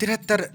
73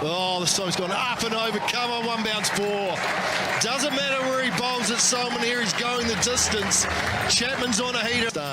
Oh, the song's gone up and over. Come on, one bounce 4. Doesn't matter where he bowls at someone here. He's going the distance. Chapman's on a heater.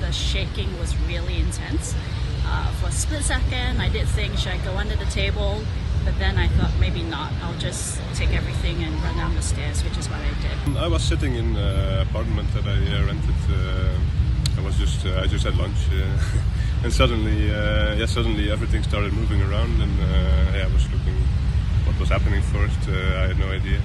The shaking was really intense. For a split second, I did think, should I go under the table? But then I thought maybe not. I'll just take everything and run down the stairs, which is what I did. I was sitting in an apartment that I rented. I just had lunch, and suddenly everything started moving around, and I was looking what was happening first. I had no idea.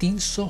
300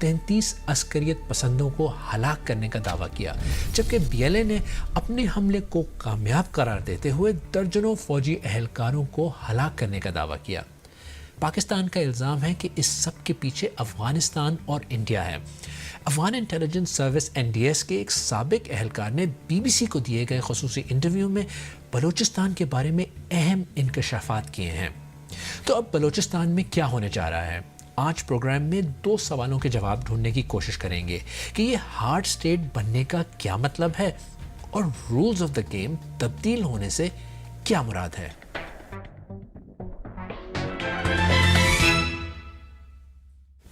33 عسکریت پسندوں کو ہلاک کرنے کا دعویٰ کیا، جبکہ BLA نے اپنے حملے کو کامیاب قرار دیتے ہوئے درجنوں فوجی اہلکاروں کو ہلاک کرنے کا دعویٰ کیا۔ پاکستان کا الزام ہے کہ اس سب کے پیچھے افغانستان اور انڈیا ہے۔ افغان انٹیلیجنس سروس NDS کے ایک سابق اہلکار نے BBC کو دیے گئے خصوصی انٹرویو میں بلوچستان کے بارے میں اہم انکشافات کیے ہیں۔ تو اب بلوچستان میں کیا ہونے جا رہا ہے؟ آج پروگرام میں 2 سوالوں کے جواب ڈھونڈنے کی کوشش کریں گے کہ یہ ہارڈ اسٹیٹ بننے کا کیا مطلب ہے اور رولز آف دا گیم تبدیل ہونے سے کیا مراد ہے۔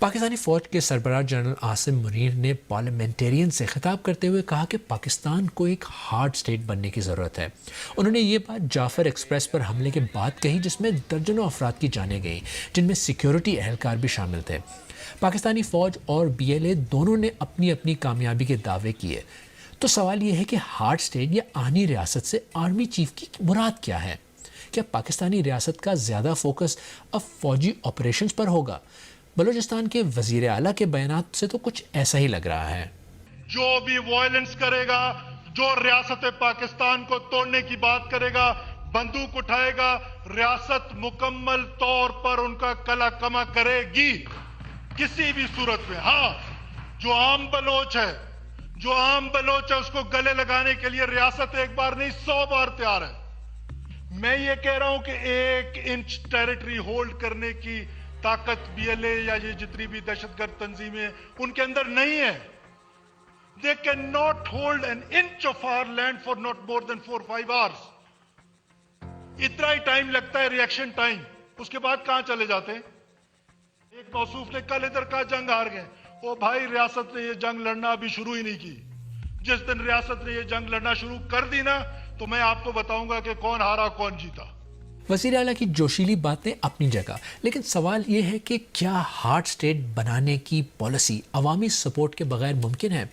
پاکستانی فوج کے سربراہ جنرل عاصم منیر نے پارلیمنٹیرین سے خطاب کرتے ہوئے کہا کہ پاکستان کو ایک ہارڈ اسٹیٹ بننے کی ضرورت ہے۔ انہوں نے یہ بات جعفر ایکسپریس پر حملے کے بعد کہی، جس میں درجنوں افراد کی جانیں گئیں، جن میں سیکیورٹی اہلکار بھی شامل تھے۔ پاکستانی فوج اور BLA دونوں نے اپنی اپنی کامیابی کے دعوے کیے۔ تو سوال یہ ہے کہ ہارڈ اسٹیٹ یا آہنی ریاست سے آرمی چیف کی مراد کیا ہے؟ کیا پاکستانی ریاست کا زیادہ فوکس اب فوجی آپریشنز پر ہوگا؟ بلوچستان کے وزیر اعلیٰ کے بیانات سے تو کچھ ایسا ہی لگ رہا ہے۔ جو بھی وائلنس کرے گا، جو ریاست پاکستان کو توڑنے کی بات کرے گا، بندوق اٹھائے گا، ریاست مکمل طور پر ان کا کلا کما کرے گی کسی بھی صورت میں۔ ہاں، جو عام بلوچ ہے اس کو گلے لگانے کے لیے ریاست ایک بار نہیں 100 بار تیار ہے۔ میں یہ کہہ رہا ہوں کہ 1 انچ ٹیریٹری ہولڈ کرنے کی طاقت BLA یا یہ جتنی بھی دہشت گرد تنظیمیں ان کے اندر نہیں ہے۔ They cannot hold an inch of our land for not more than 4-5 hours. اتنا ہی ٹائم لگتا ہے ریئیکشن ٹائم، اس کے بعد کہاں چلے جاتے ہیں؟ ایک موصوف نے کل ادھر کہا جنگ ہار گئے۔ او بھائی، ریاست نے یہ جنگ لڑنا ابھی شروع ہی نہیں کی۔ جس دن ریاست نے یہ جنگ لڑنا شروع کر دی نا، تو میں آپ کو بتاؤں گا کہ کون ہارا کون جیتا۔ وزیر اعلیٰ کی جوشیلی باتیں اپنی جگہ، لیکن سوال یہ ہے کہ کیا ہارڈ اسٹیٹ بنانے کی پالیسی عوامی سپورٹ کے بغیر ممکن ہے؟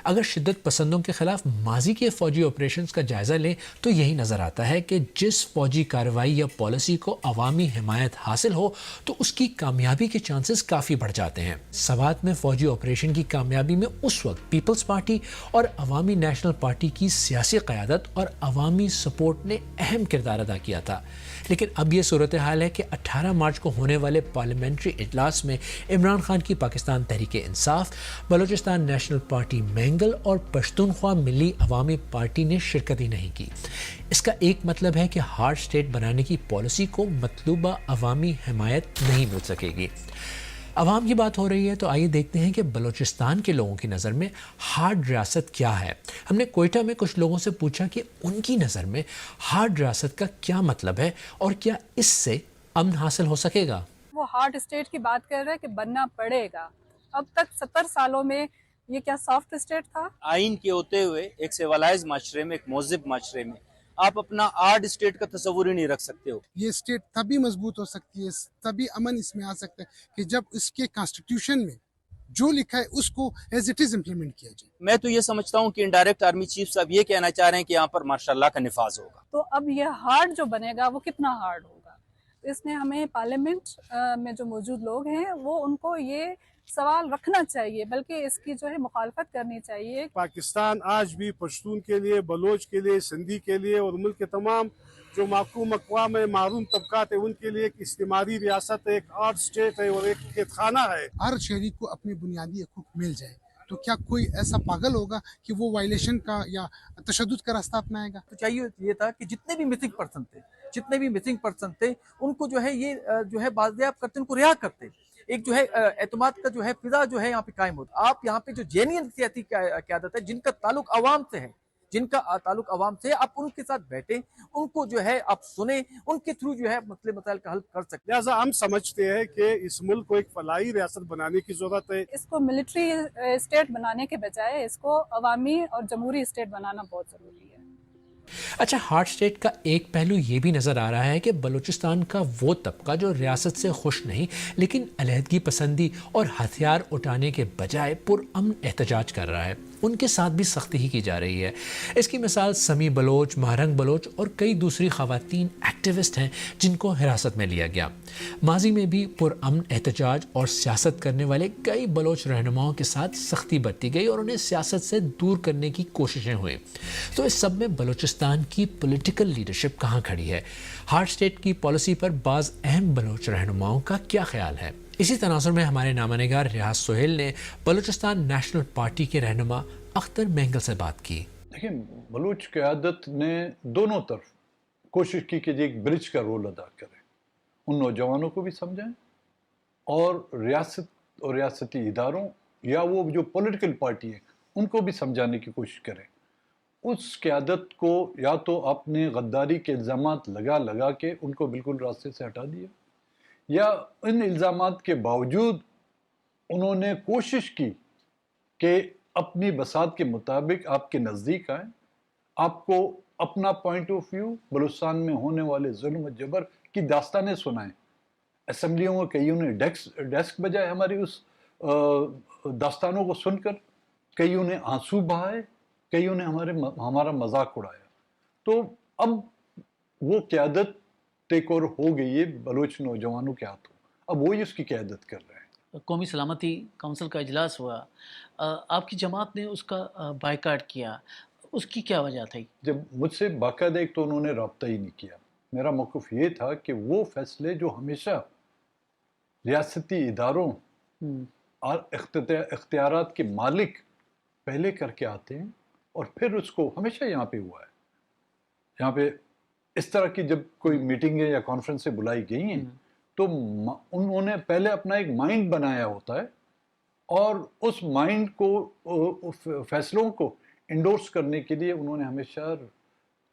اگر شدت پسندوں کے خلاف ماضی کے فوجی آپریشنز کا جائزہ لیں تو یہی نظر آتا ہے کہ جس فوجی کارروائی یا پالیسی کو عوامی حمایت حاصل ہو تو اس کی کامیابی کے چانسز کافی بڑھ جاتے ہیں۔ سوات میں فوجی آپریشن کی کامیابی میں اس وقت پیپلز پارٹی اور عوامی نیشنل پارٹی کی سیاسی قیادت اور عوامی سپورٹ نے اہم کردار ادا کیا تھا، لیکن اب یہ صورتحال ہے کہ 18 مارچ کو ہونے والے پارلیمنٹری اجلاس میں عمران خان کی پاکستان تحریک انصاف، بلوچستان نیشنل پارٹی مینگل اور پشتونخوا ملی عوامی پارٹی نے شرکت ہی نہیں کی۔ اس کا ایک مطلب ہے کہ ہارڈ اسٹیٹ بنانے کی پالیسی کو مطلوبہ عوامی حمایت نہیں مل سکے گی۔ عوام کی بات ہو رہی ہے تو آئیے دیکھتے ہیں کہ بلوچستان کے لوگوں کی نظر میں ہارڈ ریاست کیا ہے۔ ہم نے کوئٹہ میں کچھ لوگوں سے پوچھا کہ ان کی نظر میں ہارڈ ریاست کا کیا مطلب ہے اور کیا اس سے امن حاصل ہو سکے گا۔ وہ ہارڈ اسٹیٹ کی بات کر رہے ہیں کہ بننا پڑے گا۔ اب تک 70 سالوں میں یہ کیا سافٹ اسٹیٹ تھا؟ آئین کے ہوتے ہوئے ایک سیولائز معاشرے میں، ایک مہذب معاشرے میں آپ اپنا ہارڈ اسٹیٹ کا تصور ہی نہیں رکھ سکتے ہو۔ یہ اسٹیٹ تبھی مضبوط ہو سکتی ہے، تبھی امن اس میں آ سکتا ہے کہ جب اس کے کانسٹیٹیوشن میں جو لکھا ہے اس کو ایز اٹ از امپلیمنٹ کیا جائے۔ میں تو یہ سمجھتا ہوں کہ انڈائریکٹ آرمی چیف صاحب یہ کہنا چاہ رہے ہیں کہ یہاں پر ماشاء اللہ کا نفاذ ہوگا۔ تو اب یہ ہارڈ جو بنے گا وہ کتنا ہارڈ ہوگا؟ اس میں ہمیں پارلیمنٹ میں جو موجود لوگ ہیں وہ ان کو یہ سوال رکھنا چاہیے، بلکہ اس کی جو ہے مخالفت کرنی چاہیے۔ پاکستان آج بھی پشتون کے لیے، بلوچ کے لیے، سندھی کے لیے اور ملک کے تمام جو محکوم اقوام ہے، معروم طبقات ہیں، ان کے لیے ایک استعماری ریاست ہے، ایک ہارڈ اسٹیٹ ہے اور ایک قید خانہ ہے۔ ہر شہری کو اپنی بنیادی حقوق مل جائے تو کیا کوئی ایسا پاگل ہوگا کہ وہ وائلیشن کا یا تشدد کا راستہ اپنائے گا؟ تو چاہیے یہ تھا کہ جتنے بھی مسنگ پرسن تھے ان کو جو ہے یہ جو ہے بازیاب کرتے، ان کو رہا کرتے، ایک جو ہے اعتماد کا جو ہے فضا جو ہے یہاں پہ قائم ہوتا۔ آپ یہاں پہ جو جینین سیاسی قیادت ہے، جن کا تعلق عوام سے ہے، آپ ان کے ساتھ بیٹھیں، ان کو جو ہے آپ سنیں، ان کے تھرو جو ہے مسائل کا حل کر سکتے ہیں۔ لہٰذا ہم سمجھتے ہیں کہ اس ملک کو ایک فلاحی ریاست بنانے کی ضرورت ہے۔ اس کو ملٹری اسٹیٹ بنانے کے بجائے اس کو عوامی اور جمہوری اسٹیٹ بنانا بہت ضروری ہے۔ اچھا، ہارڈ اسٹیٹ کا ایک پہلو یہ بھی نظر آ رہا ہے کہ بلوچستان کا وہ طبقہ جو ریاست سے خوش نہیں لیکن علیحدگی پسندی اور ہتھیار اٹھانے کے بجائے پرامن احتجاج کر رہا ہے۔ ان کے ساتھ بھی سختی ہی کی جا رہی ہے. اس کی مثال سمی بلوچ، مہرنگ بلوچ اور کئی دوسری خواتین ایکٹیوسٹ ہیں جن کو حراست میں لیا گیا. ماضی میں بھی پرامن احتجاج اور سیاست کرنے والے کئی بلوچ رہنماؤں کے ساتھ سختی برتی گئی اور انہیں سیاست سے دور کرنے کی کوششیں ہوئیں. تو اس سب میں بلوچستان کی پولیٹیکل لیڈرشپ کہاں کھڑی ہے؟ ہارڈ اسٹیٹ کی پالیسی پر بعض اہم بلوچ رہنماؤں کا کیا خیال ہے؟ اسی تناظر میں ہمارے نامہ نگار ریاض سہیل نے بلوچستان نیشنل پارٹی کے رہنما اختر مینگل سے بات کی. دیکھیں، بلوچ قیادت نے دونوں طرف کوشش کی کہ ایک برج کا رول ادا کرے، ان نوجوانوں کو بھی سمجھائیں اور ریاست اور ریاستی اداروں یا وہ جو پولیٹیکل پارٹی ہیں ان کو بھی سمجھانے کی کوشش کریں. اس قیادت کو یا تو اپنے غداری کے الزامات لگا کے ان کو بالکل راستے سے ہٹا دیا، یا ان الزامات کے باوجود انہوں نے کوشش کی کہ اپنی بساط کے مطابق آپ کے نزدیک آئیں، آپ کو اپنا پوائنٹ آف ویو بلوچستان میں ہونے والے ظلم و جبر کی داستانیں سنائیں. اسمبلیوں میں کئیوں نے ڈیسک بجائے ہماری اس داستانوں کو سن کر، کئیوں نے آنسو بہائے، کئیوں نے ہمارا مذاق اڑایا. تو اب وہ قیادت ٹیک اوور ہو گئی ہے بلوچ نوجوانوں کے ہاتھوں، اب وہی اس کی قیادت کر رہے ہیں. قومی سلامتی کونسل کا اجلاس ہوا، آپ کی جماعت نے اس کا بائیکاٹ کیا، اس کی کیا وجہ تھی؟ جب مجھ سے باقاعدہ ایک تو انہوں نے رابطہ ہی نہیں کیا. میرا موقف یہ تھا کہ وہ فیصلے جو ہمیشہ ریاستی اداروں اور اختیارات کے مالک پہلے کر کے آتے ہیں اور پھر اس کو ہمیشہ یہاں پہ ہوا ہے. یہاں پہ اس طرح کی جب کوئی میٹنگیں یا کانفرنسیں بلائی گئی ہیں تو انہوں نے پہلے اپنا ایک مائنڈ بنایا ہوتا ہے اور اس مائنڈ کو، فیصلوں کو انڈورس کرنے کے لیے انہوں نے ہمیشہ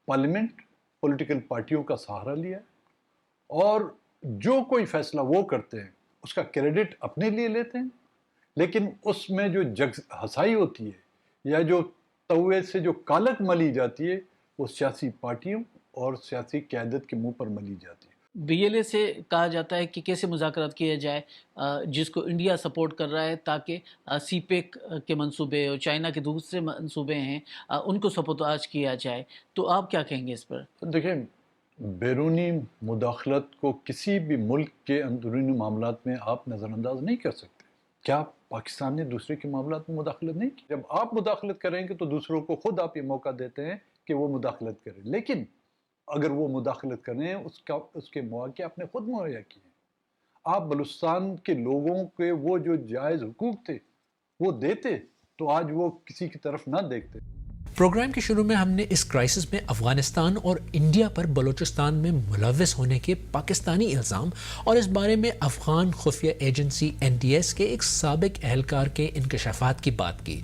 پارلیمنٹ، پولیٹیکل پارٹیوں کا سہارا لیا، اور جو کوئی فیصلہ وہ کرتے ہیں اس کا کریڈٹ اپنے لیے لیتے ہیں، لیکن اس میں جو جگ ہنسائی ہوتی ہے یا جو توے سے جو کالک ملی جاتی ہے وہ سیاسی پارٹیوں اور سیاسی قیادت کے منہ پر ملی جاتی ہے. بی ایل اے سے کہا جاتا ہے کہ کیسے مذاکرات کیا جائے، جس کو انڈیا سپورٹ کر رہا ہے، تاکہ سی پیک کے منصوبے اور چائنا کے دوسرے منصوبے ہیں ان کو سبوتاژ کیا جائے. تو آپ کیا کہیں گے اس پر؟ دیکھیں، بیرونی مداخلت کو کسی بھی ملک کے اندرونی معاملات میں آپ نظر انداز نہیں کر سکتے. کیا پاکستان نے دوسرے کے معاملات میں مداخلت نہیں کی؟ جب آپ مداخلت کریں گے تو دوسروں کو خود آپ یہ موقع دیتے ہیں کہ وہ مداخلت کریں، لیکن اگر وہ مداخلت کریں اس کے مواقع آپ نے خود مہیا کیے. آپ بلوچستان کے لوگوں کے وہ جو جائز حقوق تھے وہ دیتے تو آج وہ کسی کی طرف نہ دیکھتے. پروگرام کے شروع میں ہم نے اس کرائسس میں افغانستان اور انڈیا پر بلوچستان میں ملوث ہونے کے پاکستانی الزام اور اس بارے میں افغان خفیہ ایجنسی NDS کے ایک سابق اہلکار کے انکشافات کی بات کی.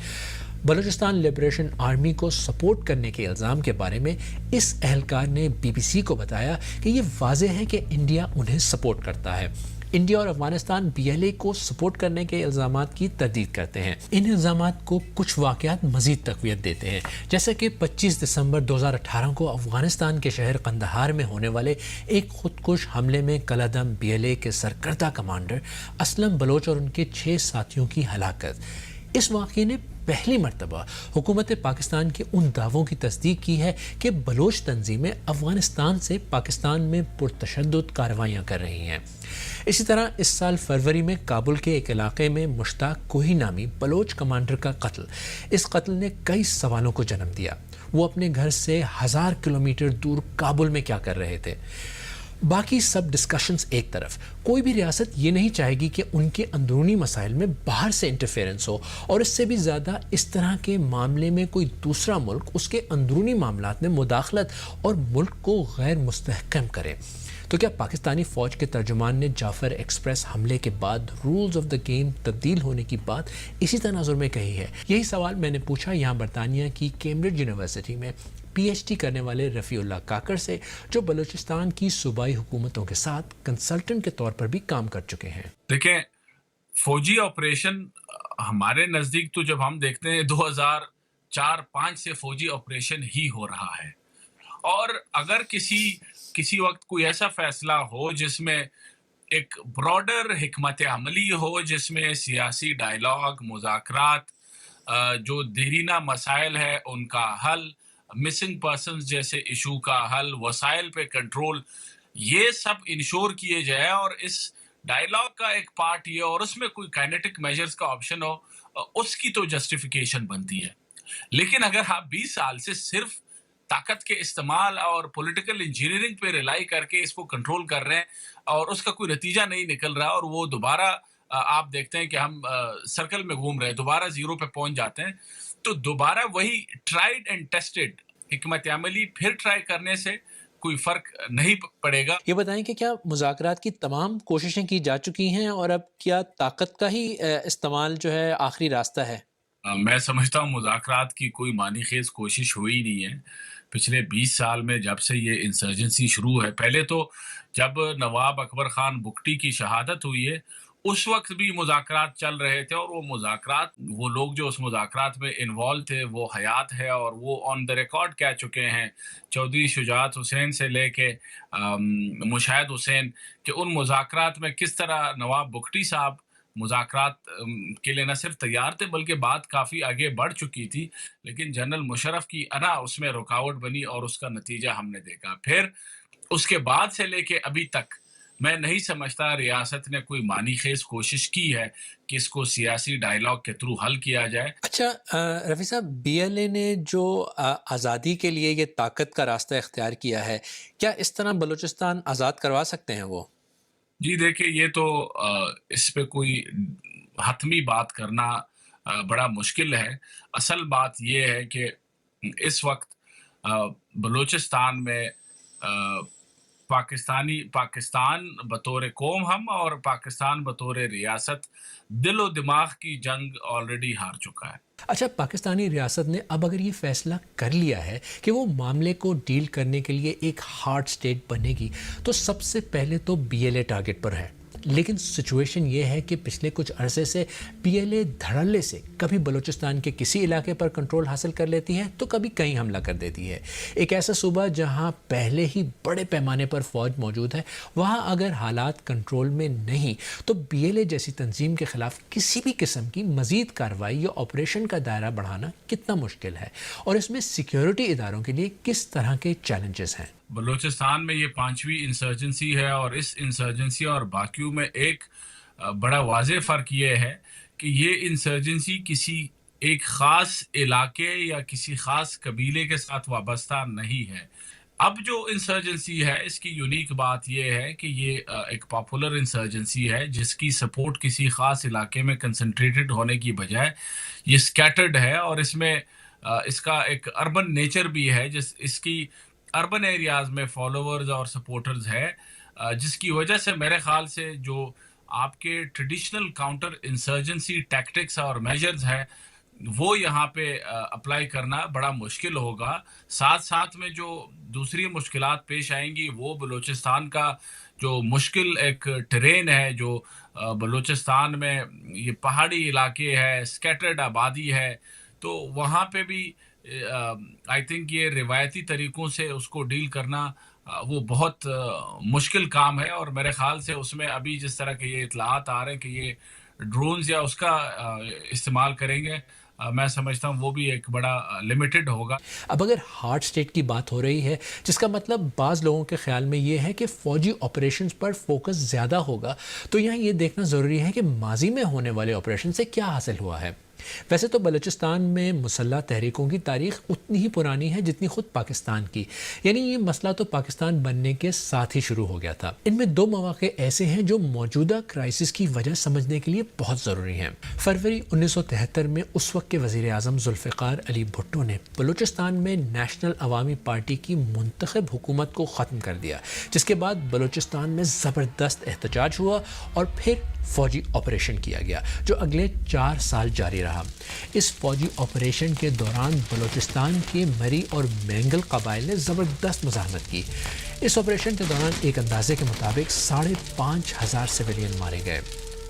بلوچستان لبریشن آرمی کو سپورٹ کرنے کے الزام کے بارے میں اس اہلکار نے BBC کو بتایا کہ یہ واضح ہے کہ انڈیا انہیں سپورٹ کرتا ہے. انڈیا اور افغانستان BLA کو سپورٹ کرنے کے الزامات کی تردید کرتے ہیں. ان الزامات کو کچھ واقعات مزید تقویت دیتے ہیں، جیسے کہ 25 دسمبر 2018 کو افغانستان کے شہر قندھار میں ہونے والے ایک خودکش حملے میں کالعدم BLA کے سرکردہ کمانڈر اسلم بلوچ اور ان کے 6 ساتھیوں کی ہلاکت. اس واقعے نے پہلی مرتبہ حکومت پاکستان کے ان دعووں کی تصدیق کی ہے کہ بلوچ تنظیمیں افغانستان سے پاکستان میں پرتشدد کارروائیاں کر رہی ہیں. اسی طرح اس سال فروری میں کابل کے ایک علاقے میں مشتاق کوہی نامی بلوچ کمانڈر کا قتل، اس قتل نے کئی سوالوں کو جنم دیا. وہ اپنے گھر سے 1000 کلومیٹر دور کابل میں کیا کر رہے تھے؟ باقی سب ڈسکشنز ایک طرف، کوئی بھی ریاست یہ نہیں چاہے گی کہ ان کے اندرونی مسائل میں باہر سے انٹرفیرنس ہو، اور اس سے بھی زیادہ اس طرح کے معاملے میں کوئی دوسرا ملک اس کے اندرونی معاملات میں مداخلت اور ملک کو غیر مستحکم کرے. تو کیا پاکستانی فوج کے ترجمان نے جعفر ایکسپریس حملے کے بعد رولز آف دا گیم تبدیل ہونے کی بات اسی تناظر میں کہی ہے؟ یہی سوال میں نے پوچھا یہاں برطانیہ کی کیمبرج یونیورسٹی میں PhD کرنے والے رفیع اللہ کاکڑ سے، جو بلوچستان کی صوبائی حکومتوں کے ساتھ کنسلٹنٹ کے طور پر بھی کام کر چکے ہیں. دیکھیں، فوجی آپریشن ہمارے نزدیک تو جب ہم دیکھتے ہیں 2004-05 سے فوجی آپریشن ہی ہو رہا ہے، اور اگر کسی وقت کوئی ایسا فیصلہ ہو جس میں ایک براڈر حکمت عملی ہو، جس میں سیاسی ڈائلاگ، مذاکرات جو دیرینہ مسائل ہے ان کا حل، مسنگ پرسنز جیسے ایشو کا حل، وسائل پہ کنٹرول، یہ سب انشور کیے جائے. اور اس ڈائیلاگ کا ایک پارٹ یہ، اور اس میں کوئی کائنیٹک میجرز کا آپشن ہو، اس کی تو جسٹیفیکیشن بنتی ہے. لیکن اگر آپ 20 سال سے صرف طاقت کے استعمال اور پولیٹیکل انجینئرنگ پہ ریلائی کر کے اس کو کنٹرول کر رہے ہیں اور اس کا کوئی نتیجہ نہیں نکل رہا، اور وہ دوبارہ آپ دیکھتے ہیں کہ ہم سرکل میں گھوم رہے ہیں، دوبارہ زیرو پہ پہنچ جاتے ہیں، تو دوبارہ وہی ٹرائیڈ اینڈ ٹیسٹڈ حکمت عملی پھر ٹرائی کرنے سے کوئی فرق نہیں پڑے گا. یہ بتائیں کہ کیا مذاکرات کی تمام کوششیں کی جا چکی ہیں اور اب کیا طاقت کا ہی استعمال جو ہے آخری راستہ ہے؟ میں سمجھتا ہوں مذاکرات کی کوئی معنی خیز کوشش ہوئی نہیں ہے پچھلے 20 سال میں، جب سے یہ انسرجنسی شروع ہے. پہلے تو جب نواب اکبر خان بگٹی کی شہادت ہوئی ہے اس وقت بھی مذاکرات چل رہے تھے، اور وہ مذاکرات، وہ لوگ جو اس مذاکرات میں انوالو تھے وہ حیات ہے اور وہ آن دا ریکارڈ کہہ چکے ہیں، چودھری شجاعت حسین سے لے کے مشاہد حسین، کہ ان مذاکرات میں کس طرح نواب بگٹی صاحب مذاکرات کے لیے نہ صرف تیار تھے بلکہ بات کافی آگے بڑھ چکی تھی، لیکن جنرل مشرف کی انا اس میں رکاوٹ بنی اور اس کا نتیجہ ہم نے دیکھا. پھر اس کے بعد سے لے کے ابھی تک میں نہیں سمجھتا ریاست نے کوئی معنی خیز کوشش کی ہے کہ اس کو سیاسی ڈائیلاگ کے تھرو حل کیا جائے. اچھا رفیع صاحب، بی ایل اے نے جو آزادی کے لیے یہ طاقت کا راستہ اختیار کیا ہے، کیا اس طرح بلوچستان آزاد کروا سکتے ہیں وہ؟ جی دیکھیں، یہ تو اس پہ کوئی حتمی بات کرنا بڑا مشکل ہے. اصل بات یہ ہے کہ اس وقت بلوچستان میں پاکستان بطور قوم ہم اور پاکستان بطور ریاست دل و دماغ کی جنگ آلریڈی ہار چکا ہے. اچھا، پاکستانی ریاست نے اب اگر یہ فیصلہ کر لیا ہے کہ وہ معاملے کو ڈیل کرنے کے لیے ایک ہارڈ سٹیٹ بنے گی، تو سب سے پہلے تو بی ایل اے ٹارگٹ پر ہے. لیکن سچویشن یہ ہے کہ پچھلے کچھ عرصے سے پی ایل اے دھڑلے سے کبھی بلوچستان کے کسی علاقے پر کنٹرول حاصل کر لیتی ہے تو کبھی کہیں حملہ کر دیتی ہے. ایک ایسا صوبہ جہاں پہلے ہی بڑے پیمانے پر فوج موجود ہے، وہاں اگر حالات کنٹرول میں نہیں تو بی ایل اے جیسی تنظیم کے خلاف کسی بھی قسم کی مزید کارروائی یا آپریشن کا دائرہ بڑھانا کتنا مشکل ہے، اور اس میں سیکیورٹی اداروں کے لیے کس طرح کے چیلنجز ہیں. بلوچستان میں یہ 5ویں انسرجنسی ہے، اور اس انسرجنسی اور باقیوں میں ایک بڑا واضح فرق یہ ہے کہ یہ انسرجنسی کسی ایک خاص علاقے یا کسی خاص قبیلے کے ساتھ وابستہ نہیں ہے. اب جو انسرجنسی ہے اس کی یونیک بات یہ ہے کہ یہ ایک پاپولر انسرجنسی ہے جس کی سپورٹ کسی خاص علاقے میں کنسنٹریٹڈ ہونے کی بجائے یہ سکیٹرڈ ہے، اور اس میں اس کا ایک اربن نیچر بھی ہے، اس کی اربن ایریاز میں فالوورز اور سپورٹرز ہے، جس کی وجہ سے میرے خیال سے جو آپ کے ٹریڈیشنل کاؤنٹر انسرجنسی ٹیکٹکس اور میجرز ہے وہ یہاں پہ اپلائی کرنا بڑا مشکل ہوگا. ساتھ ساتھ میں جو دوسری مشکلات پیش آئیں گی وہ بلوچستان کا جو مشکل ایک ٹرین ہے، جو بلوچستان میں یہ پہاڑی علاقے ہے، سکیٹرڈ آبادی ہے، تو وہاں پہ بھی آئی تھنک یہ روایتی طریقوں سے اس کو ڈیل کرنا وہ بہت مشکل کام ہے. اور میرے خیال سے اس میں ابھی جس طرح کے یہ اطلاعات آ رہے ہیں کہ یہ ڈرونز یا اس کا استعمال کریں گے، میں سمجھتا ہوں وہ بھی ایک بڑا لمیٹڈ ہوگا. اب اگر ہارڈ سٹیٹ کی بات ہو رہی ہے، جس کا مطلب بعض لوگوں کے خیال میں یہ ہے کہ فوجی آپریشنز پر فوکس زیادہ ہوگا، تو یہاں یہ دیکھنا ضروری ہے کہ ماضی میں ہونے والے آپریشن سے کیا حاصل ہوا ہے. ویسے تو بلوچستان میں مسلح تحریکوں کی تاریخ اتنی ہی پرانی ہے جتنی خود پاکستان کی، یعنی یہ مسئلہ تو پاکستان بننے کے ساتھ ہی شروع ہو گیا تھا. ان میں 2 مواقع ایسے ہیں جو موجودہ کرائسس کی وجہ سمجھنے کے لیے بہت ضروری ہیں. فروری 1973 میں اس وقت کے وزیر اعظم ذوالفقار علی بھٹو نے بلوچستان میں نیشنل عوامی پارٹی کی منتخب حکومت کو ختم کر دیا، جس کے بعد بلوچستان میں زبردست احتجاج ہوا اور پھر فوجی آپریشن کیا گیا جو اگلے 4 سال جاری رہا. اس فوجی آپریشن کے دوران بلوچستان کے مری اور مینگل قبائل نے زبردست مزاحمت کی. اس آپریشن کے دوران ایک اندازے کے مطابق 5,500 سویلین مارے گئے.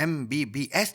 MBBS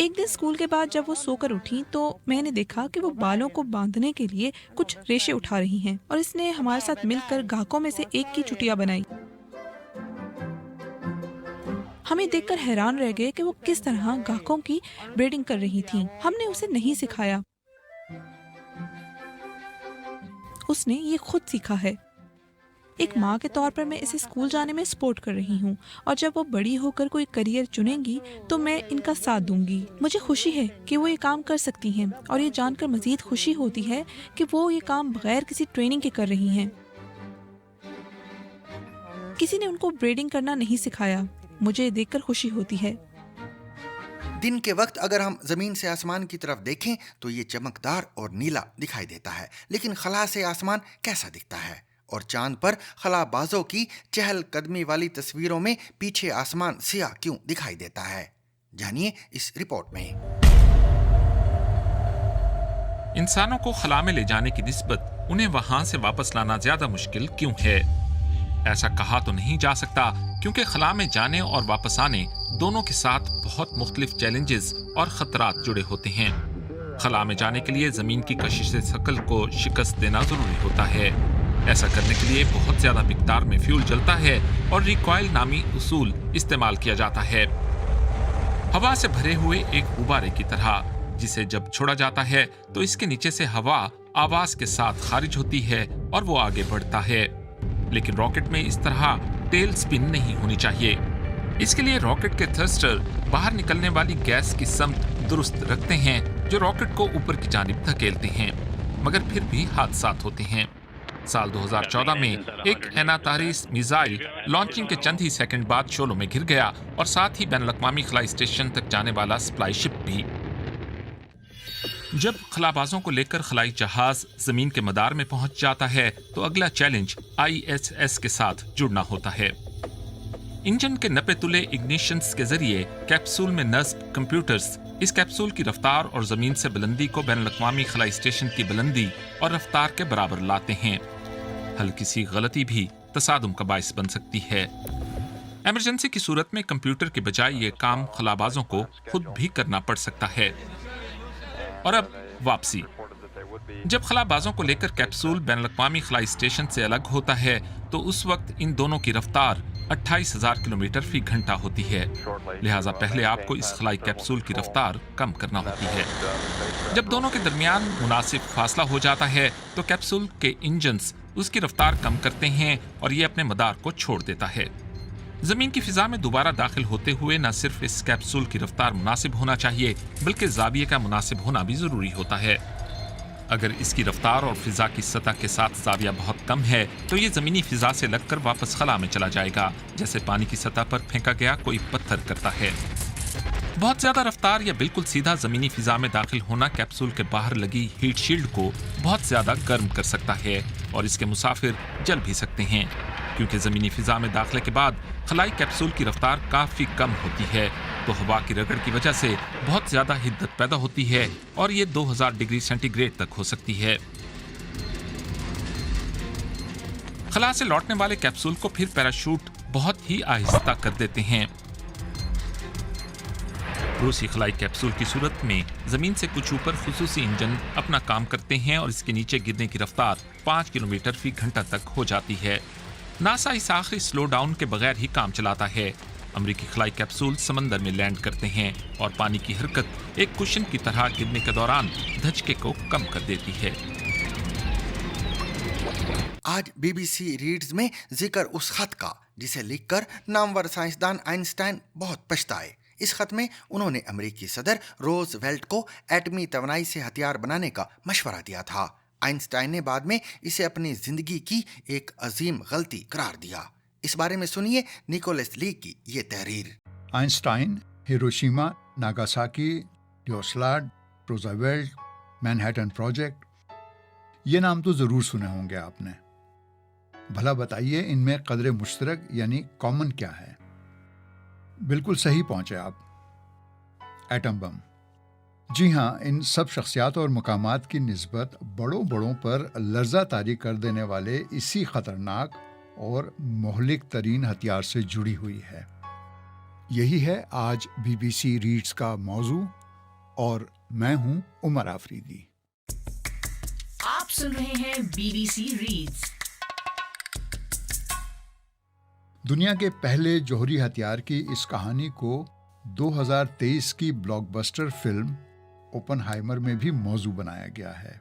ایک دن اسکول کے بعد جب وہ سو کر اٹھی تو میں نے دیکھا کہ وہ بالوں کو باندھنے کے لیے کچھ ریشے اٹھا رہی ہیں اور اس نے ہمارے ساتھ مل کر گاہکوں میں سے ایک کی چٹیا بنائی. ہمیں دیکھ کر حیران رہ گئے کہ وہ کس طرح گاہکوں کی بریڈنگ کر رہی تھیں. ہم نے اسے نہیں سکھایا، اس نے یہ خود سیکھا ہے. ایک ماں کے طور پر میں اسے اسکول جانے میں سپورٹ کر رہی ہوں اور جب وہ بڑی ہو کر کوئی کریئر چنیں گی تو میں ان کا ساتھ دوں گی. مجھے خوشی ہے کہ وہ یہ کام کر سکتی ہیں اور یہ جان کر مزید خوشی ہوتی ہے کہ وہ یہ کام بغیر کسی ٹریننگ کے کر رہی ہیں. کسی نے ان کو بریڈنگ کرنا نہیں سکھایا. مجھے دیکھ کر خوشی ہوتی ہے. دن کے وقت اگر ہم زمین سے آسمان کی طرف دیکھیں تو یہ چمکدار اور نیلا دکھائی دیتا ہے، لیکن خلا سے آسمان کیسا دکھتا ہے؟ اور چاند پر خلا بازوں کی چہل قدمی والی تصویروں میں پیچھے آسمان سیاہ کیوں دکھائی دیتا ہے؟ جانیے اس رپورٹ میں. انسانوں کو خلا میں لے جانے کی نسبت انہیں وہاں سے واپس لانا زیادہ مشکل کیوں ہے؟ ایسا کہا تو نہیں جا سکتا کیونکہ خلا میں جانے اور واپس آنے دونوں کے ساتھ بہت مختلف چیلنجز اور خطرات جڑے ہوتے ہیں. خلا میں جانے کے لیے زمین کی کشش ثقل کو شکست دینا ضروری ہوتا ہے. ایسا کرنے کے لیے بہت زیادہ مقدار میں فیول جلتا ہے اور ریکوائل نامی اصول استعمال کیا جاتا ہے. ہوا سے بھرے ہوئے ایک غبارے کی طرح جسے جب چھوڑا جاتا ہے تو اس کے نیچے سے ہوا آواز کے ساتھ خارج ہوتی ہے اور وہ آگے بڑھتا ہے. لیکن راکٹ میں اس طرح ٹیل سپن نہیں ہونی چاہیے. اس کے لیے راکٹ کے تھرسٹر باہر نکلنے والی گیس کی سمت درست رکھتے ہیں جو راکٹ کو اوپر کی جانب دھکیلتے ہیں، مگر پھر بھی حادثات ہوتے ہیں. سال 2014 میں ایک ایناتاریس میزائل لانچنگ کے چند ہی سیکنڈ بعد شعلوں میں گر گیا اور ساتھ ہی بین الاقوامی خلائی اسٹیشن تک جانے والا سپلائی شپ بھی. جب خلا بازوں کو لے کر خلائی جہاز زمین کے مدار میں پہنچ جاتا ہے تو اگلا چیلنج ISS کے ساتھ جڑنا ہوتا ہے. انجن کے نپے تلے اگنیشنز کے ذریعے کیپسول میں نصب کمپیوٹرز اس کیپسول کی رفتار اور زمین سے بلندی کو بین الاقوامی خلائی اسٹیشن کی بلندی اور رفتار کے برابر لاتے ہیں. ہلکی سی غلطی بھی تصادم کا باعث بن سکتی ہے. ایمرجنسی کی صورت میں کمپیوٹر کے بجائے یہ کام خلا بازوں کو خود بھی کرنا پڑ سکتا ہے. اور اب واپسی. جب خلا بازوں کو لے کر کیپسول بین الاقوامی خلائی اسٹیشن سے الگ ہوتا ہے تو اس وقت ان دونوں کی رفتار 28,000 کلومیٹر فی گھنٹہ ہوتی ہے. لہٰذا پہلے آپ کو اس خلائی کیپسول کی رفتار کم کرنا ہوتی ہے. جب دونوں کے درمیان مناسب فاصلہ ہو جاتا ہے تو کیپسول کے انجنز اس کی رفتار کم کرتے ہیں اور یہ اپنے مدار کو چھوڑ دیتا ہے. زمین کی فضا میں دوبارہ داخل ہوتے ہوئے نہ صرف اس کیپسول کی رفتار مناسب ہونا چاہیے بلکہ زاویے کا مناسب ہونا بھی ضروری ہوتا ہے. اگر اس کی رفتار اور فضا کی سطح کے ساتھ زاویہ بہت کم ہے تو یہ زمینی فضا سے لگ کر واپس خلا میں چلا جائے گا جیسے پانی کی سطح پر پھینکا گیا کوئی پتھر کرتا ہے. بہت زیادہ رفتار یا بالکل سیدھا زمینی فضا میں داخل ہونا کیپسول کے باہر لگی ہیٹ شیلڈ کو بہت زیادہ گرم کر سکتا ہے اور اس کے مسافر جل بھی سکتے ہیں. کیونکہ زمینی فضا میں داخلے کے بعد خلائی کیپسول کی رفتار کافی کم ہوتی ہے تو ہوا کی رگڑ کی وجہ سے بہت زیادہ حدت پیدا ہوتی ہے اور یہ 2000 ڈگری سینٹی گریڈ تک ہو سکتی ہے. خلا سے لوٹنے والے کیپسول کو پھر پیراشوٹ بہت ہی آہستہ کر دیتے ہیں. روسی خلائی کیپسول کی صورت میں زمین سے کچھ اوپر خصوصی انجن اپنا کام کرتے ہیں اور اس کے نیچے گرنے کی رفتار 5 کلومیٹر فی گھنٹہ تک ہو جاتی ہے. ناسا اس آخری سلو ڈاؤن کے بغیر ہی کام چلاتا ہے. امریکی خلائی کیپسول سمندر میں لینڈ کرتے ہیں اور پانی کی حرکت ایک کشن کی طرح گرنے کے دوران دھچکے کو کم کر دیتی ہے. آج BBC ریڈز میں ذکر اس خط کا جسے لکھ کر نامور سائنسدان آئنسٹائن بہت پچھتائے. اس خط میں انہوں نے امریکی صدر روز ویلٹ کو ایٹمی توانائی سے ہتھیار بنانے کا مشورہ دیا تھا. آئنسٹائن نے بعد میں اسے اپنی زندگی کی ایک عظیم غلطی قرار دیا. اس بارے میں سنیے نیکولس لی کی یہ تحریر. آئنسٹائن، ہیروشیما، ناگاساکی، ڈیوسلاڈ، روزویلٹ، مینہٹن پروجیکٹ، یہ نام تو ضرور سنے ہوں گے آپ نے. بھلا بتائیے ان میں قدر مشترک یعنی کامن کیا ہے؟ بالکل صحیح پہنچے آپ، ایٹم بم. جی ہاں، ان سب شخصیات اور مقامات کی نسبت بڑوں پر لرزہ طاری کر دینے والے اسی خطرناک اور مہلک ترین ہتھیار سے جڑی ہوئی ہے. یہی ہے آج BBC ریڈز کا موضوع اور میں ہوں عمر آفریدی۔ آپ سن رہے ہیں BBC ریڈز۔ دنیا کے پہلے جوہری ہتھیار کی اس کہانی کو 2023 کی بلاک بسٹر فلم اوپن ہائمر میں بھی موضوع بنایا گیا ہے۔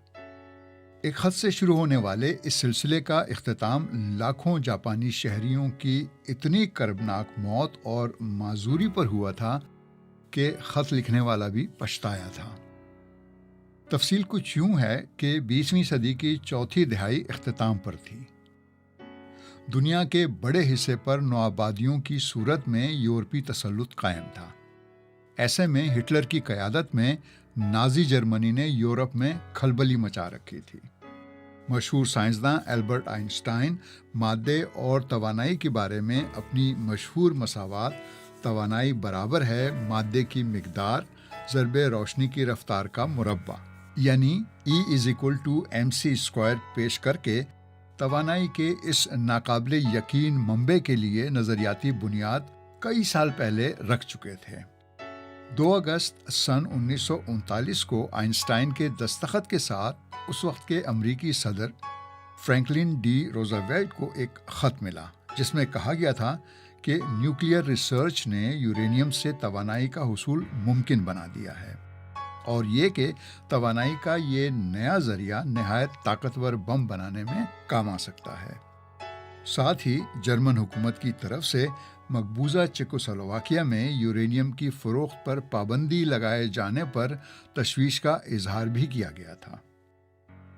ایک خط سے شروع ہونے والے اس سلسلے کا اختتام لاکھوں جاپانی شہریوں کی اتنی کربناک موت اور معذوری پر ہوا تھا کہ خط لکھنے والا بھی پچھتایا تھا۔ تفصیل کچھ یوں ہے کہ 20ویں صدی کی چوتھی دہائی اختتام پر تھی۔ دنیا کے بڑے حصے پر نوآبادیوں کی صورت میں یورپی تسلط قائم تھا۔ ایسے میں ہٹلر کی قیادت میں نازی جرمنی نے یورپ میں کھلبلی مچا رکھی تھی۔ مشہور سائنسداں البرٹ آئنسٹائن مادے اور توانائی کے بارے میں اپنی مشہور مساوات توانائی برابر ہے مادے کی مقدار ضرب روشنی کی رفتار کا مربع یعنی E=mc² پیش کر کے توانائی کے اس ناقابل یقین منبع کے لیے نظریاتی بنیاد کئی سال پہلے رکھ چکے تھے۔ 2 اگست سن 1939 کو آئنسٹائن کے دستخط کے ساتھ اس وقت کے امریکی صدر فرینکلن ڈی روزویلٹ کو ایک خط ملا جس میں کہا گیا تھا کہ نیوکلیئر ریسرچ نے یورینیم سے توانائی کا حصول ممکن بنا دیا ہے اور یہ کہ توانائی کا یہ نیا ذریعہ نہایت طاقتور بم بنانے میں کام آ سکتا ہے۔ ساتھ ہی جرمن حکومت کی طرف سے مقبوضہ چیکوسلوواکیہ میں یورینیم کی فروخت پر پابندی لگائے جانے پر تشویش کا اظہار بھی کیا گیا تھا۔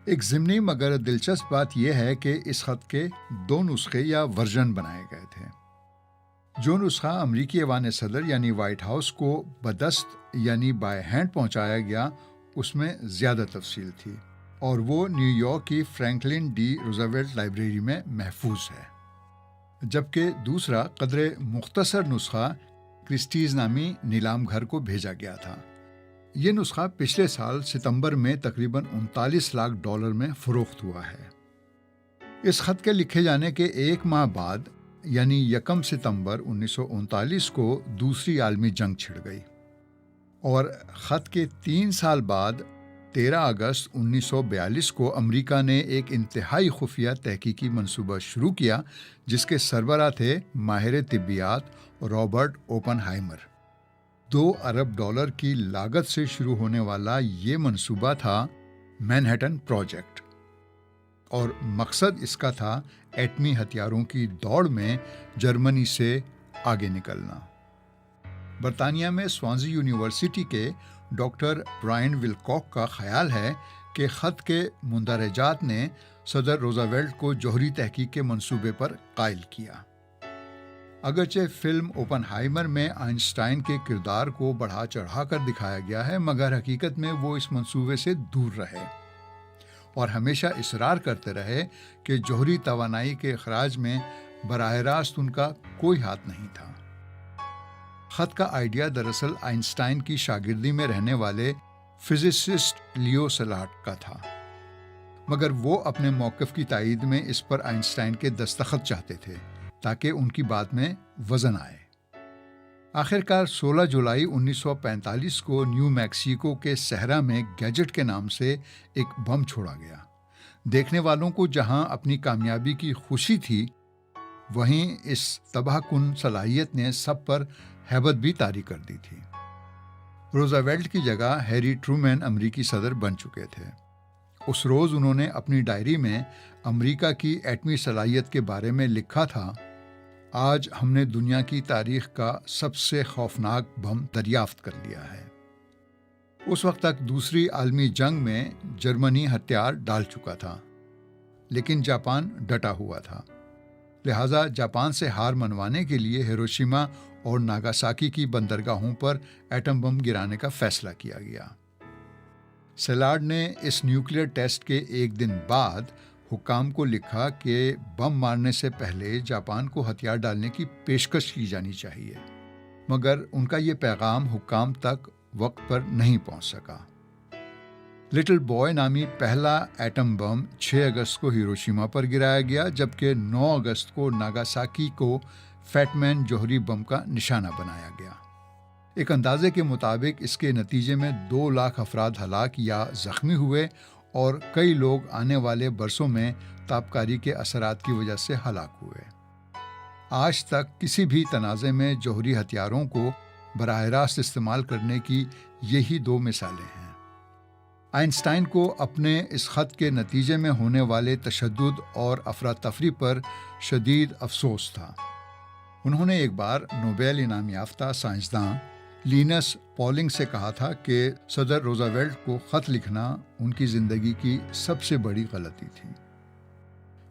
ایک ضمنی مگر دلچسپ بات یہ ہے کہ اس خط کے 2 نسخے یا ورژن بنائے گئے تھے۔ جو نسخہ امریکی ایوان صدر یعنی وائٹ ہاؤس کو بدست یعنی بائی ہینڈ پہنچایا گیا اس میں زیادہ تفصیل تھی اور وہ نیو یارک کی فرینکلن ڈی روزویلٹ لائبریری میں محفوظ ہے، جبکہ دوسرا قدرے مختصر نسخہ کرسٹیز نامی نیلام گھر کو بھیجا گیا تھا۔ یہ نسخہ پچھلے سال ستمبر میں تقریباً $39 لاکھ میں فروخت ہوا ہے۔ اس خط کے لکھے جانے کے 1 ماہ بعد یعنی 1 ستمبر 1939 کو دوسری عالمی جنگ چھڑ گئی اور خط کے 3 سال بعد 13 اگست 1942 کو امریکہ نے ایک انتہائی خفیہ تحقیقی منصوبہ شروع کیا جس کے سربراہ تھے ماہر طبیات رابرٹ اوپن ہائمر۔ $2 ارب کی لاگت سے شروع ہونے والا یہ منصوبہ تھا مینہٹن پروجیکٹ اور مقصد اس کا تھا ایٹمی ہتھیاروں کی دوڑ میں جرمنی سے آگے نکلنا۔ برطانیہ میں سوانزی یونیورسٹی کے ڈاکٹر برائن ولکاک کا خیال ہے کہ خط کے مندرجات نے صدر روزویلٹ کو جوہری تحقیق کے منصوبے پر قائل کیا۔ اگرچہ فلم اوپن ہائمر میں آئنسٹائن کے کردار کو بڑھا چڑھا کر دکھایا گیا ہے مگر حقیقت میں وہ اس منصوبے سے دور رہے اور ہمیشہ اصرار کرتے رہے کہ جوہری توانائی کے اخراج میں براہ راست ان کا کوئی ہاتھ نہیں تھا۔ خط کا آئیڈیا دراصل آئنسٹائن کی شاگردی میں رہنے والے فزسسٹ لیو سلاٹ کا تھا مگر وہ اپنے موقف کی تائید میں اس پر آئنسٹائن کے دستخط چاہتے تھے تاکہ ان کی بات میں وزن آئے۔ آخرکار 16 جولائی 1945 کو نیو میکسیکو کے صحرا میں گیجٹ کے نام سے ایک بم چھوڑا گیا۔ دیکھنے والوں کو جہاں اپنی کامیابی کی خوشی تھی وہیں اس تباہ کن صلاحیت نے سب پر ہیبت بھی طاری کر دی تھی۔ روزویلٹ کی جگہ ہیری ٹرومین امریکی صدر بن چکے تھے۔ اس روز انہوں نے اپنی ڈائری میں امریکہ کی ایٹمی صلاحیت کے بارے میں لکھا تھا، آج ہم نے دنیا کی تاریخ کا سب سے خوفناک بم دریافت کر لیا ہے۔ اس وقت تک دوسری عالمی جنگ میں جرمنی ہتھیار ڈال چکا تھا لیکن جاپان ڈٹا ہوا تھا، لہٰذا جاپان سے ہار منوانے کے لیے ہیروشیما اور ناگاساکی کی بندرگاہوں پر ایٹم بم گرانے کا فیصلہ کیا گیا۔ سیلاڈ نے اس نیوکلیئر ٹیسٹ کے 1 دن بعد حکام کو لکھا کہ بم مارنے سے پہلے جاپان کو ہتھیار ڈالنے کی پیشکش کی جانی چاہیے مگر ان کا یہ پیغام حکام تک وقت پر نہیں پہنچ سکا۔ لٹل بوائے نامی پہلا ایٹم بم 6 اگست کو ہیروشیما پر گرایا گیا جبکہ 9 اگست کو ناگاساکی کو فیٹ مین جوہری بم کا نشانہ بنایا گیا۔ ایک اندازے کے مطابق اس کے نتیجے میں 2 لاکھ افراد ہلاک یا زخمی ہوئے اور کئی لوگ آنے والے برسوں میں تابکاری کے اثرات کی وجہ سے ہلاک ہوئے۔ آج تک کسی بھی تنازع میں جوہری ہتھیاروں کو براہ راست استعمال کرنے کی یہی 2 مثالیں ہیں۔ آئنسٹائن کو اپنے اس خط کے نتیجے میں ہونے والے تشدد اور افراتفری پر شدید افسوس تھا۔ انہوں نے ایک بار نوبیل انعام یافتہ سائنسداں لینس پولنگ سے کہا تھا کہ صدر روزویلٹ کو خط لکھنا ان کی زندگی کی سب سے بڑی غلطی تھی۔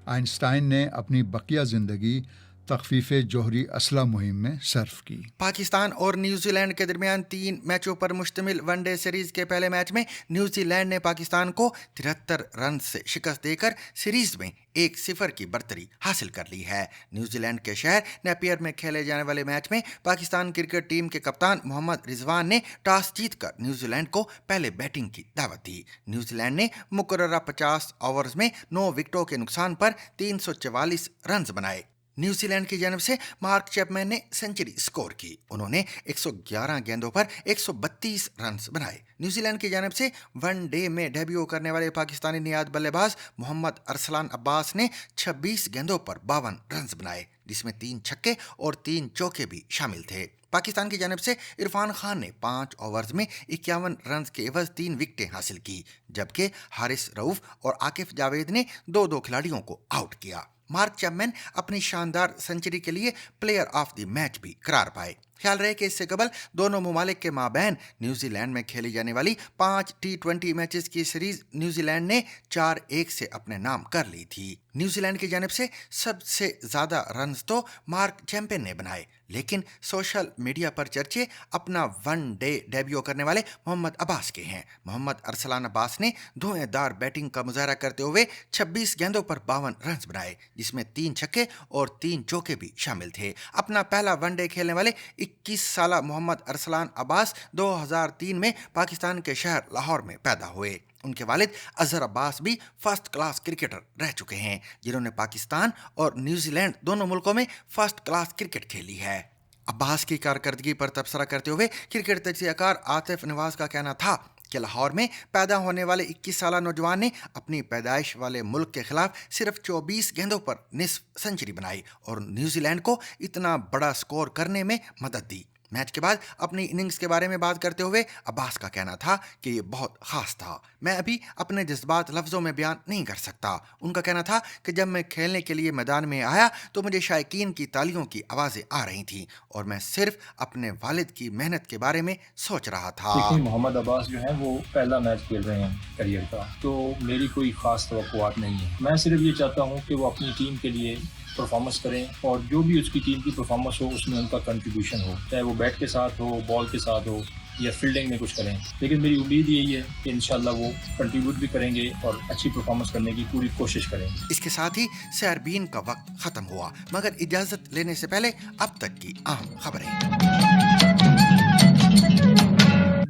آئنسٹائن نے اپنی بقیہ زندگی تخفیف جوہری اسلحہ مہم میں صرف کی۔ پاکستان اور نیوزی لینڈ کے درمیان 3 میچوں پر مشتمل ون ڈے سیریز کے پہلے میچ میں نیوزی لینڈ نے پاکستان کو 73 رنز سے شکست دے کر سیریز میں 1-0 کی برتری حاصل کر لی ہے۔ نیوزی لینڈ کے شہر نیپیئر میں کھیلے جانے والے میچ میں پاکستان کرکٹ ٹیم کے کپتان محمد رضوان نے ٹاس جیت کر نیوزی لینڈ کو پہلے بیٹنگ کی دعوت دی۔ نیوزی لینڈ نے مقررہ 50 اوورز میں 9 وکٹوں کے نقصان پر 344 رنز بنائے۔ نیوزی لینڈ کی جانب سے مارک چیپمین نے سنچری سکور کی۔ انہوں نے 111 گیندوں پر 132 رنز بنائے۔ نیوزی لینڈ کی جانب سے ون ڈے میں ڈیبیو کرنے والے پاکستانی نیاد بلے باز محمد ارسلان عباس نے 26 گیندوں پر 52 رنز بنائے، جس میں 3 چھکے اور 3 چوکے بھی شامل تھے۔ پاکستان کی جانب سے عرفان خان نے 5 اوورز میں 51 رنز کے عوض 3 وکٹیں حاصل کی، جبکہ حارث رؤوف اور عاقف جاوید نے 2 کھلاڑیوں کو آؤٹ کیا۔ مارک چیپمین اپنی شاندار سنچری کے لیے پلیئر آف دی میچ بھی قرار پائے۔ خیال رہے کہ اس سے قبل دونوں ممالک کے مابین نیوزی لینڈ میں کھیلی جانے والی 5 T20 میچز کی سیریز نیوزی لینڈ نے 4-1 سے اپنے نام کر لی تھی۔ نیوزی لینڈ کی جانب سے سب سے زیادہ رنز تو مارک چیمپئن نے بنائے، لیکن سوشل میڈیا پر چرچے اپنا ون ڈے ڈیبیو کرنے والے محمد عباس کے ہیں۔ محمد ارسلان عباس نے دھویں دار بیٹنگ کا مظاہرہ کرتے ہوئے 26 گیندوں پر 52 رنز بنائے، جس میں 3 چھکے اور 3 چوکے بھی شامل تھے۔ اپنا پہلا ون ڈے کھیلنے والے 21 سالہ محمد ارسلان عباس 2003 میں پاکستان کے شہر لاہور میں پیدا ہوئے۔ ان کے والد اظہر عباس بھی فرسٹ کلاس کرکٹر رہ چکے ہیں، جنہوں نے پاکستان اور نیوزی لینڈ دونوں ملکوں میں فرسٹ کلاس کرکٹ کھیلی ہے۔ عباس کی کارکردگی پر تبصرہ کرتے ہوئے کرکٹ تجزیہ کار عاطف نواز کا کہنا تھا کہ لاہور میں پیدا ہونے والے 21 سالہ نوجوان نے اپنی پیدائش والے ملک کے خلاف صرف 24 گیندوں پر نصف سنچری بنائی اور نیوزی لینڈ کو اتنا بڑا سکور کرنے میں مدد دی۔ میچ کے بعد اپنی اننگز کے بارے میں بات کرتے ہوئے عباس کا کہنا تھا کہ یہ بہت خاص تھا، میں ابھی اپنے جذبات لفظوں میں بیان نہیں کر سکتا۔ ان کا کہنا تھا کہ جب میں کھیلنے کے لیے میدان میں آیا تو مجھے شائقین کی تالیوں کی آوازیں آ رہی تھیں اور میں صرف اپنے والد کی محنت کے بارے میں سوچ رہا تھا۔ محمد عباس جو ہیں وہ پہلا میچ کھیل رہے ہیں کیریئر کا، تو میری کوئی خاص توقعات نہیں ہے۔ میں صرف یہ چاہتا ہوں کہ وہ اپنی ٹیم کے لیے پرفارمنس کریں اور جو بھی اس کی ٹیم کی پرفارمنس ہو اس میں ان کا کنٹریبیوشن ہو، چاہے وہ بیٹ کے ساتھ ہو، بال کے ساتھ ہو یا فیلڈنگ میں کچھ کریں۔ لیکن میری امید یہی ہے کہ انشاءاللہ وہ کنٹریبیوٹ بھی کریں گے اور اچھی پرفارمنس کرنے کی پوری کوشش کریں گے۔ اس کے ساتھ ہی سیربین کا وقت ختم ہوا، مگر اجازت لینے سے پہلے اب تک کی اہم خبریں۔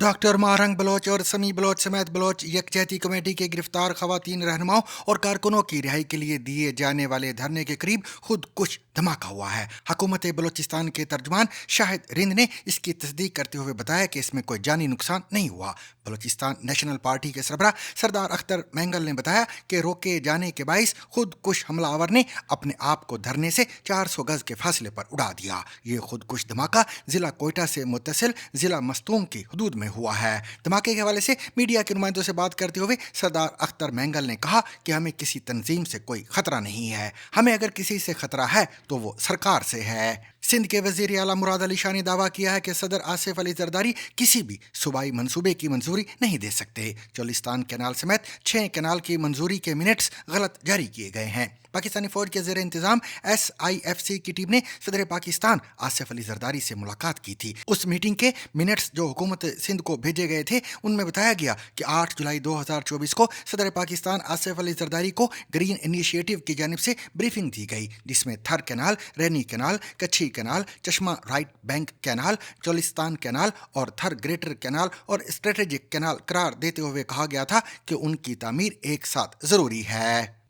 ڈاکٹر ماہرنگ بلوچ اور سمیع بلوچ سمیت بلوچ یکجہتی کمیٹی کے گرفتار خواتین رہنماؤں اور کارکنوں کی رہائی کے لیے دیے جانے والے دھرنے کے قریب خود کش دھماکہ ہوا ہے۔ حکومت بلوچستان کے ترجمان شاہد رند نے اس کی تصدیق کرتے ہوئے بتایا کہ اس میں کوئی جانی نقصان نہیں ہوا۔ بلوچستان نیشنل پارٹی کے سربراہ سردار اختر مینگل نے بتایا کہ روکے جانے کے باعث خود کش حملہ آور نے اپنے آپ کو دھرنے سے 400 گز کے فاصلے پر اڑا دیا۔ یہ خود کش دھماکہ ضلع کوئٹہ سے متصل ضلع مستونگ کی حدود میں ہوا ہے۔ دھماکے کے حوالے سے میڈیا کے نمائندوں سے بات کرتے ہوئے سردار اختر مینگل نے کہا کہ ہمیں کسی تنظیم سے کوئی خطرہ نہیں ہے، ہمیں اگر کسی سے خطرہ ہے تو وہ سرکار سے ہے۔ سندھ کے وزیر اعلیٰ مراد علی شاہ نے دعویٰ کیا ہے کہ صدر آصف علی زرداری کسی بھی صوبائی منصوبے کی منظوری نہیں دے سکتے۔ چولستان کینال سمیت 6 کینال کی منظوری کے منٹس غلط جاری کیے گئے ہیں۔ پاکستانی فوج کے زیر انتظام SIFC کی ٹیم نے صدر پاکستان آصف علی زرداری سے ملاقات کی تھی۔ اس میٹنگ کے منٹس جو حکومت سندھ کو بھیجے گئے تھے ان میں بتایا گیا کہ 8 جولائی 2024 کو صدر پاکستان آصف علی زرداری کو گرین انیشیٹو کی جانب سے بریفنگ دی گئی، جس میں تھر کینال، رینی کینال، کچھی کینال، چشمہ right bank canal, Cholistan canal اور تھر گریٹر کینال اور اسٹریٹجک کینال قرار دیتے ہوئے کہا گیا تھا کہ ان کی تعمیر ایک ساتھ ضروری ہے۔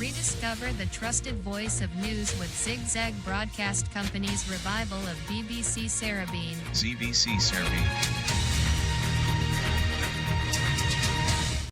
Rediscover the trusted voice of news with Zigzag Broadcast Company's revival of BBC Sarabeen. ZBC Sarabeen.